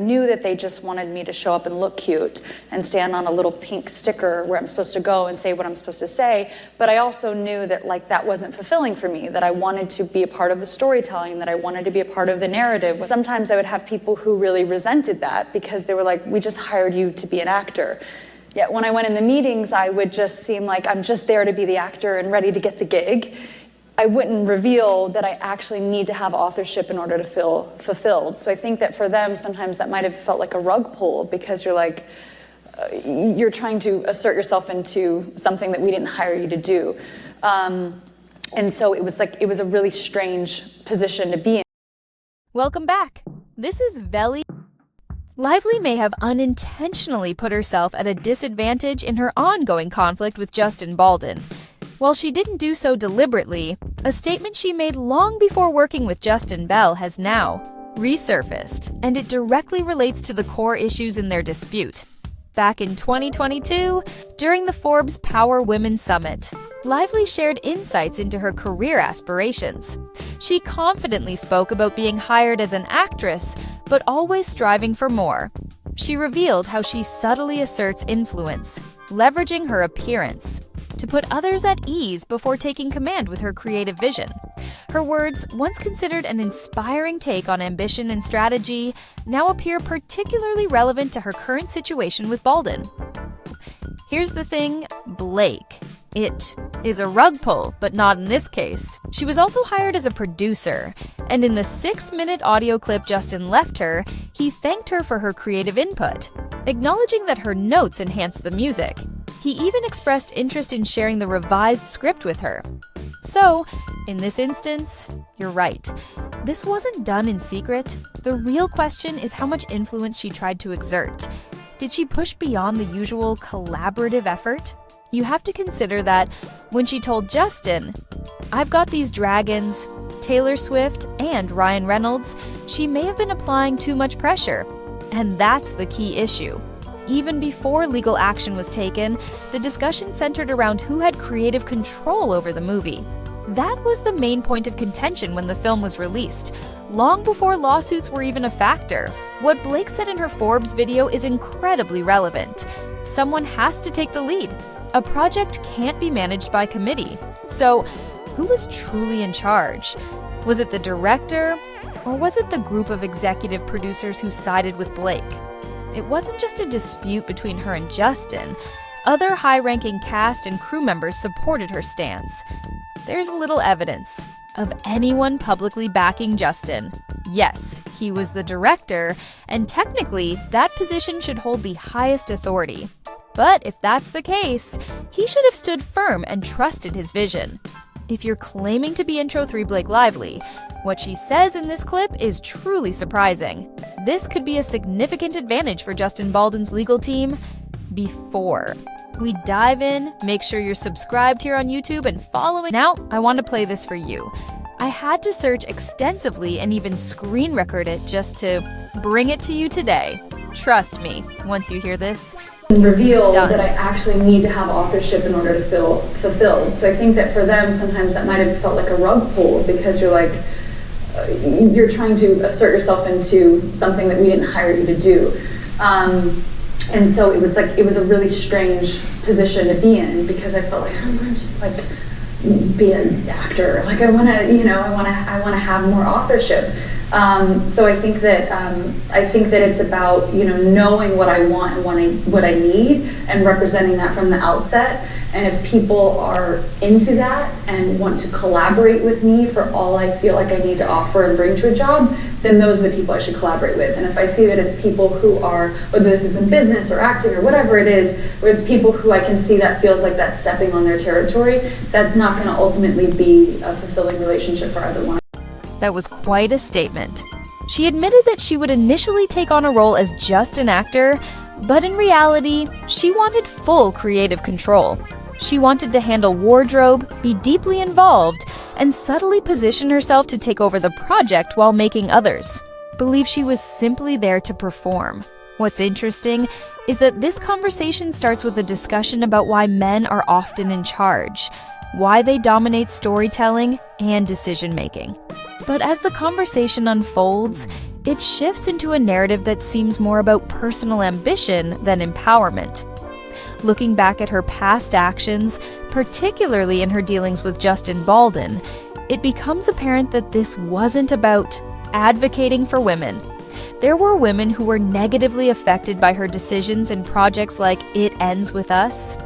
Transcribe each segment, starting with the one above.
Knew that they just wanted me to show up and look cute and stand on a little pink sticker where I'm supposed to go and say what I'm supposed to say, but I also knew that that wasn't fulfilling for me, that I wanted to be a part of the storytelling, that I wanted to be a part of the narrative. Sometimes I would have people who really resented that because they were like, we just hired you to be an actor. Yet when I went in the meetings, I would just seem like I'm just there to be the actor and ready to get the gig. I wouldn't reveal that I actually need to have authorship in order to feel fulfilled. So I think that for them, sometimes that might have felt like a rug pull because you're like, you're trying to assert yourself into something that we didn't hire you to do. And so it was a really strange position to be in. Welcome back. This is Veli. Lively may have unintentionally put herself at a disadvantage in her ongoing conflict with Justin Baldoni. While she didn't do so deliberately, a statement she made long before working with Justin Bell has now resurfaced, and it directly relates to the core issues in their dispute. Back in 2022, during the Forbes Power Women Summit, Lively shared insights into her career aspirations. She confidently spoke about being hired as an actress, but always striving for more. She revealed how she subtly asserts influence, leveraging her appearance to put others at ease before taking command with her creative vision. Her words, once considered an inspiring take on ambition and strategy, now appear particularly relevant to her current situation with Baldoni. Here's the thing, Blake. It is a rug pull, but not in this case. She was also hired as a producer, and in the 6-minute audio clip Justin left her, he thanked her for her creative input, acknowledging that her notes enhanced the music. He even expressed interest in sharing the revised script with her. So, in this instance, you're right. This wasn't done in secret. The real question is how much influence she tried to exert. Did she push beyond the usual collaborative effort? You have to consider that when she told Justin, "I've got these dragons, Taylor Swift, and Ryan Reynolds," she may have been applying too much pressure. And that's the key issue. Even before legal action was taken, the discussion centered around who had creative control over the movie. That was the main point of contention when the film was released, long before lawsuits were even a factor. What Blake said in her Forbes video is incredibly relevant. Someone has to take the lead. A project can't be managed by committee. So, who was truly in charge? Was it the director, or was it the group of executive producers who sided with Blake? It wasn't just a dispute between her and Justin. Other high-ranking cast and crew members supported her stance. There's little evidence of anyone publicly backing Justin. Yes, he was the director, and technically, that position should hold the highest authority. But if that's the case, he should have stood firm and trusted his vision. If you're claiming to be Intro 3 Blake Lively, what she says in this clip is truly surprising. This could be a significant advantage for Justin Baldoni's legal team. Before we dive in, make sure you're subscribed here on YouTube and following. Now, I want to play this for you. I had to search extensively and even screen record it just to bring it to you today. Trust me, once you hear this, reveal that I actually need to have authorship in order to feel fulfilled. So I think that for them, sometimes that might have felt like a rug pull because you're like, you're trying to assert yourself into something that we didn't hire you to do. And so it was a really strange position to be in because I felt like I want to just be an actor. Like I want to have more authorship. So I think that it's about knowing what I want and what I need and representing that from the outset. And if people are into that and want to collaborate with me for all I feel like I need to offer and bring to a job, then those are the people I should collaborate with. And if I see that it's people who are, whether this is in business or acting or whatever it is, where it's people who I can see that feels like that's stepping on their territory, that's not going to ultimately be a fulfilling relationship for either one. That was quite a statement. She admitted that she would initially take on a role as just an actor, but in reality, she wanted full creative control. She wanted to handle wardrobe, be deeply involved, and subtly position herself to take over the project while making others believe she was simply there to perform. What's interesting is that this conversation starts with a discussion about why men are often in charge, why they dominate storytelling and decision-making. But as the conversation unfolds, it shifts into a narrative that seems more about personal ambition than empowerment. Looking back at her past actions, particularly in her dealings with Justin Baldoni, it becomes apparent that this wasn't about advocating for women. There were women who were negatively affected by her decisions in projects like It Ends With Us.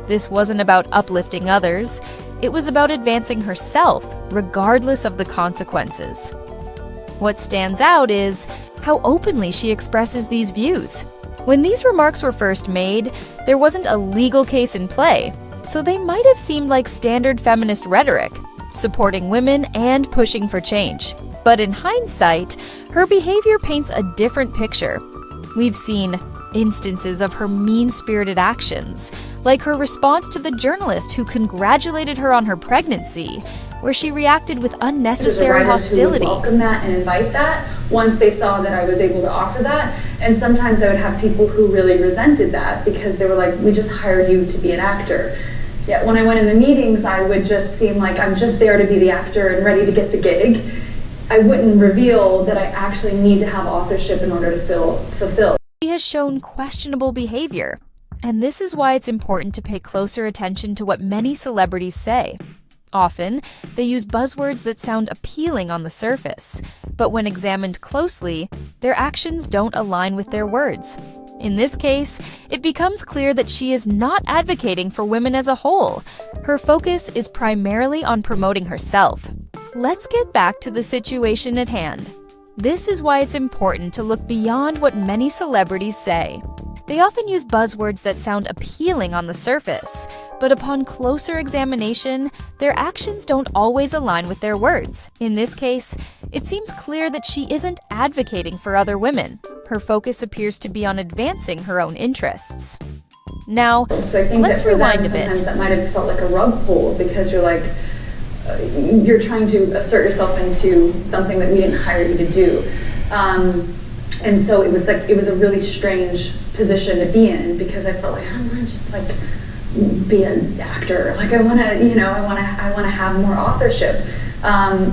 This wasn't about uplifting others, it was about advancing herself, regardless of the consequences. What stands out is how openly she expresses these views. When these remarks were first made, there wasn't a legal case in play, so they might have seemed like standard feminist rhetoric, supporting women and pushing for change. But in hindsight, her behavior paints a different picture. We've seen instances of her mean-spirited actions, like her response to the journalist who congratulated her on her pregnancy, where she reacted with unnecessary hostility. Who would welcome that and invite that once they saw that I was able to offer that. And sometimes I would have people who really resented that because they were like, we just hired you to be an actor. Yet when I went in the meetings, I would just seem like I'm just there to be the actor and ready to get the gig. I wouldn't reveal that I actually need to have authorship in order to fulfill. She has shown questionable behavior, and this is why it's important to pay closer attention to what many celebrities say. Often, they use buzzwords that sound appealing on the surface, but when examined closely, their actions don't align with their words. In this case, it becomes clear that she is not advocating for women as a whole. Her focus is primarily on promoting herself. Let's get back to the situation at hand. This is why it's important to look beyond what many celebrities say. They often use buzzwords that sound appealing on the surface, but upon closer examination, their actions don't always align with their words. In this case, it seems clear that she isn't advocating for other women. Her focus appears to be on advancing her own interests. Now, so I think let's that for rewind them, a bit. Sometimes that might have felt like a rug pull because you're like, you're trying to assert yourself into something that we didn't hire you to do. And so it was a really strange position to be in because I felt like I want to just like be an actor. Like I want to have more authorship.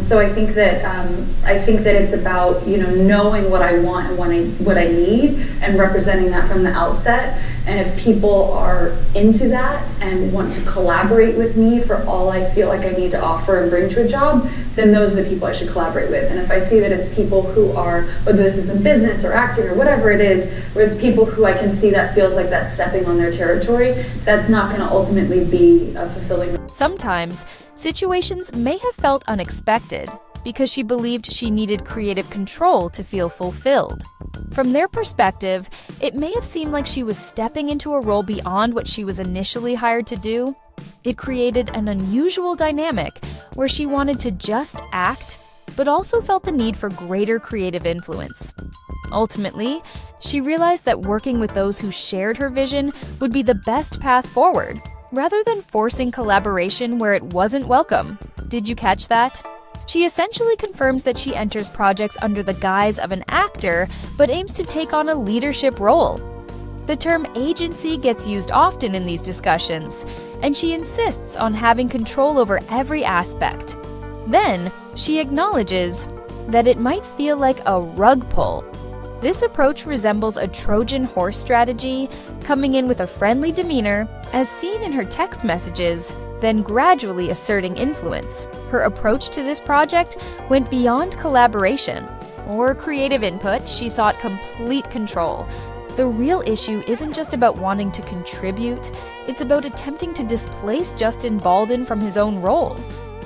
So I think that it's about knowing what I want and what I need and representing that from the outset. And if people are into that and want to collaborate with me for all I feel like I need to offer and bring to a job, then those are the people I should collaborate with. And if I see that it's people who are, whether this is in business or acting or whatever it is, where it's people who I can see that feels like that's stepping on their territory, that's not going to ultimately be a fulfilling. Sometimes, situations may have felt unexpected because she believed she needed creative control to feel fulfilled. From their perspective, it may have seemed like she was stepping into a role beyond what she was initially hired to do. It created an unusual dynamic where she wanted to just act, but also felt the need for greater creative influence. Ultimately, she realized that working with those who shared her vision would be the best path forward, rather than forcing collaboration where it wasn't welcome. Did you catch that? She essentially confirms that she enters projects under the guise of an actor, but aims to take on a leadership role. The term agency gets used often in these discussions, and she insists on having control over every aspect. Then, she acknowledges that it might feel like a rug pull. This approach resembles a Trojan horse strategy, coming in with a friendly demeanor, as seen in her text messages, then gradually asserting influence. Her approach to this project went beyond collaboration or creative input. She sought complete control. The real issue isn't just about wanting to contribute, it's about attempting to displace Justin Baldoni from his own role.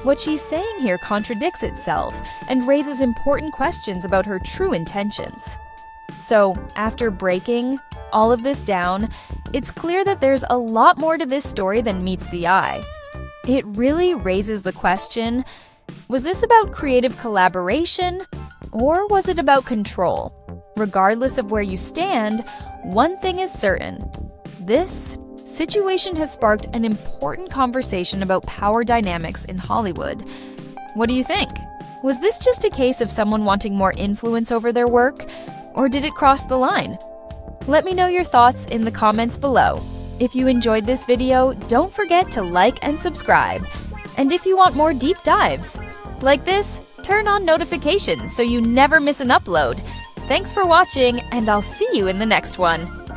What she's saying here contradicts itself and raises important questions about her true intentions. So, after breaking all of this down, it's clear that there's a lot more to this story than meets the eye. It really raises the question, was this about creative collaboration, or was it about control? Regardless of where you stand, one thing is certain. This situation has sparked an important conversation about power dynamics in Hollywood. What do you think? Was this just a case of someone wanting more influence over their work, or did it cross the line? Let me know your thoughts in the comments below. If you enjoyed this video, don't forget to like and subscribe. And if you want more deep dives like this, turn on notifications so you never miss an upload. Thanks for watching, and I'll see you in the next one.